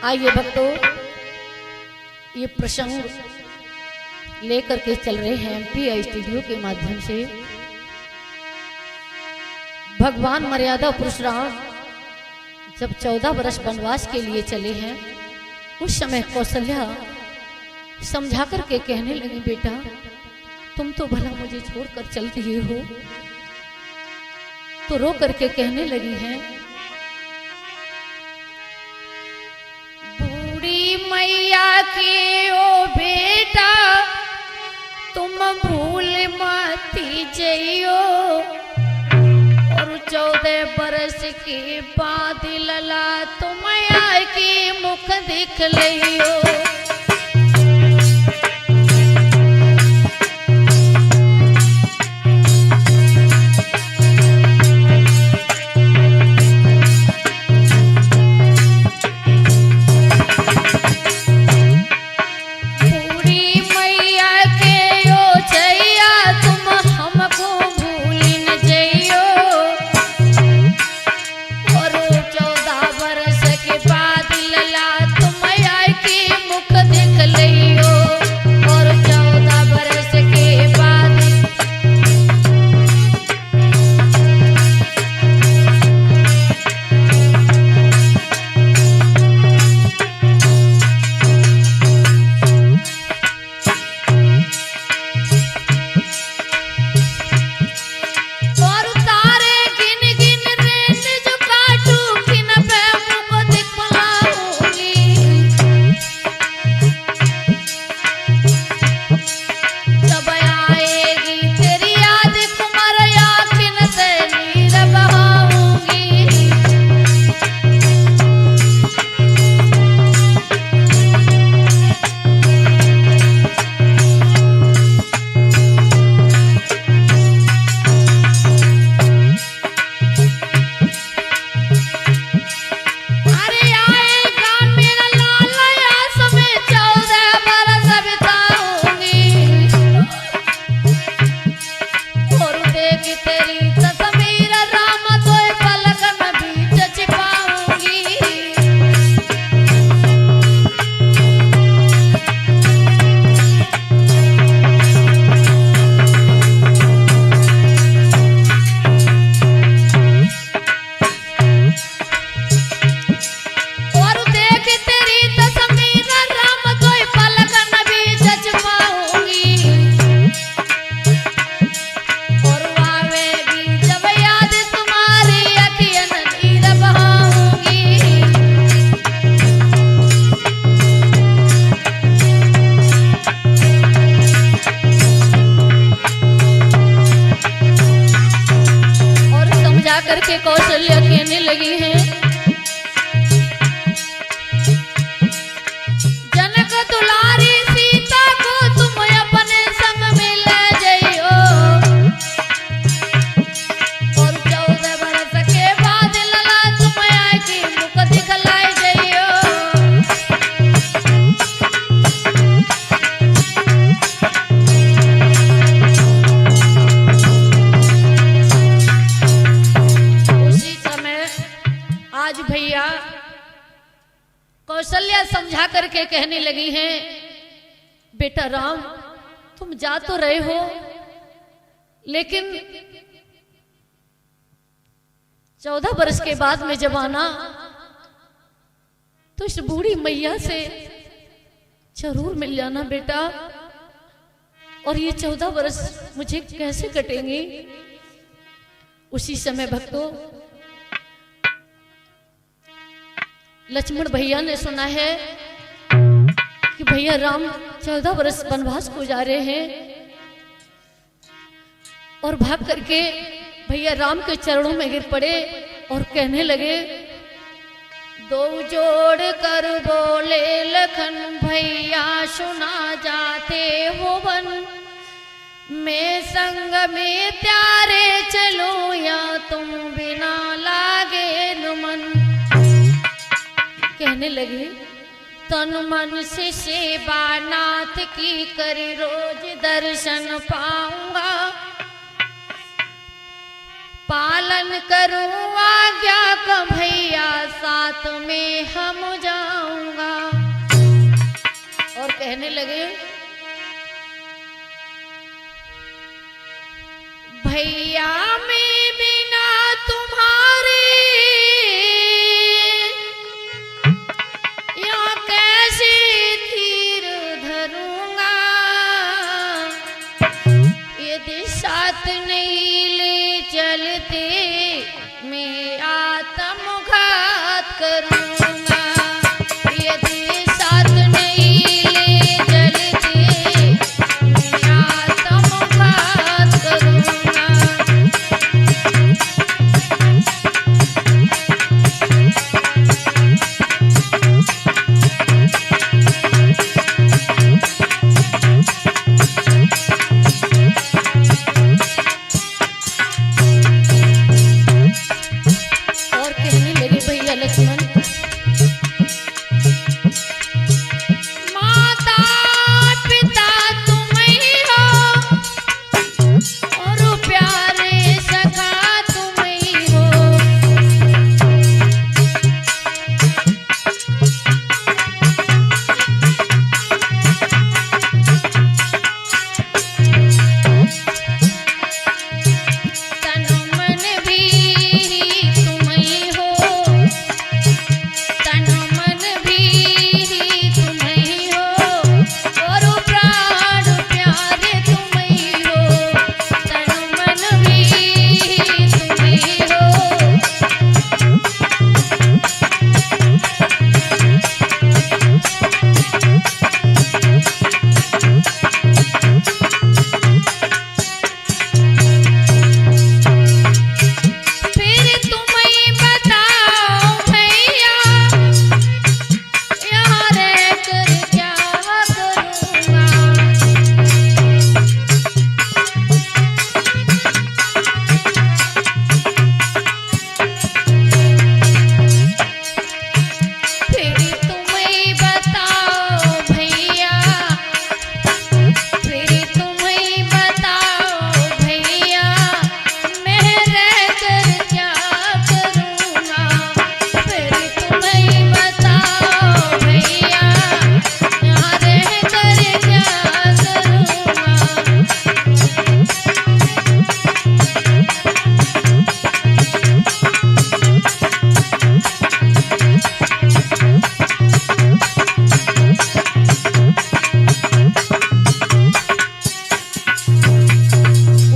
आइए भक्तों, ये प्रसंग लेकर के चल रहे हैं एमपी स्टूडियो के माध्यम से। भगवान मर्यादा परशुराम जब 14 वर्ष वनवास के लिए चले हैं, उस समय कौशल्या समझा करके कहने लगी, बेटा तुम तो भला मुझे छोड़कर चल दिए हो। तो रो करके कहने लगी हैं, बूढ़ी मैया की ओ बेटा तुम भूल मती जइयो, और 14 बरस के बाद लला तुम आय की मुख दिख लियो। करके कौशल्या कहने लगी है, जनक दुलारी सीता को तुम अपने संग में ले जाइयो, और 14 बरस के बाद लला तुम आए की मुख दिखलाए जाइयो। आज भैया कौशल्या समझा करके कहने लगी हैं, बेटा राम तुम जा तो रहे हो, लेकिन 14 वर्ष के बाद में जब आना तो इस बूढ़ी मैया से जरूर मिल जाना बेटा। और ये 14 वर्ष मुझे कैसे कटेंगे। उसी समय भक्तों लक्ष्मण भैया ने सुना है कि भैया राम 14 वर्ष वनवास को जा रहे हैं, और भाग करके भैया राम के चरणों में गिर पड़े और कहने लगे, दो जोड़ कर बोले लखन भैया सुना जाते हो वन, मैं संग में त्यारे चलूं या तुम बिना लागे नुमन। कहने लगे, तन मन से सेवा नाथ की करी रोज दर्शन पाऊंगा, पालन करूं आज्ञा का भैया साथ साथ में हम जाऊंगा। और कहने लगे भैया मैं बिना तुम्हारे या कैसे धीर धरूंगा, यदि साथ नहीं ले चलते मैं आत्मघात करूंगा, यदि साथ नहीं ले चलते मैं आत्मघात करूंगा। और कहने लगे भैया लक्ष्मण माता पिता तुम ही हो और प्यारे सखा तुम ही हो, तन मन भी तुम ही हो, तन मन भी तुम ही हो और प्राण प्यारे तुम ही हो, तन मन भी तुम ही हो। फिर तुम ही बताओ भैया यहाँ रहकर क्या करूँगा, फिर तुम ही बताओ भैया, फिर तुम ही बताओ भैया मैं रहकर क्या करूँगा, फिर तुम ही बताओ भैया यहाँ रहकर क्या करूँगा।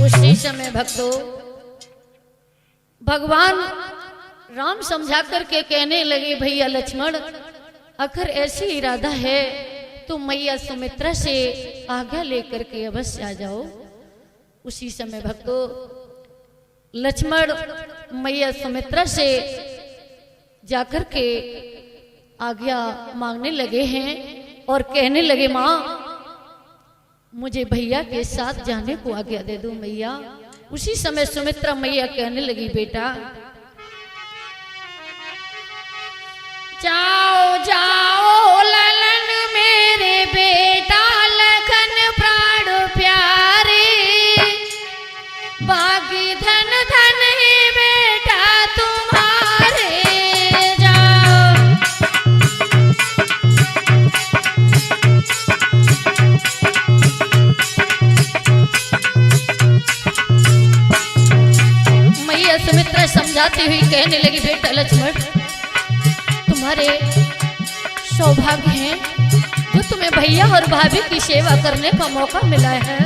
उसी समय भक्तों भगवान राम समझा करके कहने लगे भैया लक्ष्मण अगर ऐसी इरादा है तो मैया सुमित्रा से आज्ञा लेकर के अवश्य आ जाओ। उसी समय भक्तों लक्ष्मण मैया सुमित्रा से जाकर के आज्ञा मांगने लगे हैं और कहने लगे माँ मुझे भैया के साथ जाने को आज्ञा दे दो मैया। उसी समय सुमित्रा मैया कहने लगी बेटा जाओ जाओ ललन मेरे बेटा लखन प्राण प्यारे, बागी धन धन ही बेटा तुम्हारे, जाओ। मैया सुमित्रा समझाती हुई कहने लगी बेटा लक्ष्मण तुम्हारे सौभाग्य है जो तुम्हें भैया और भाभी की सेवा करने का मौका मिला है।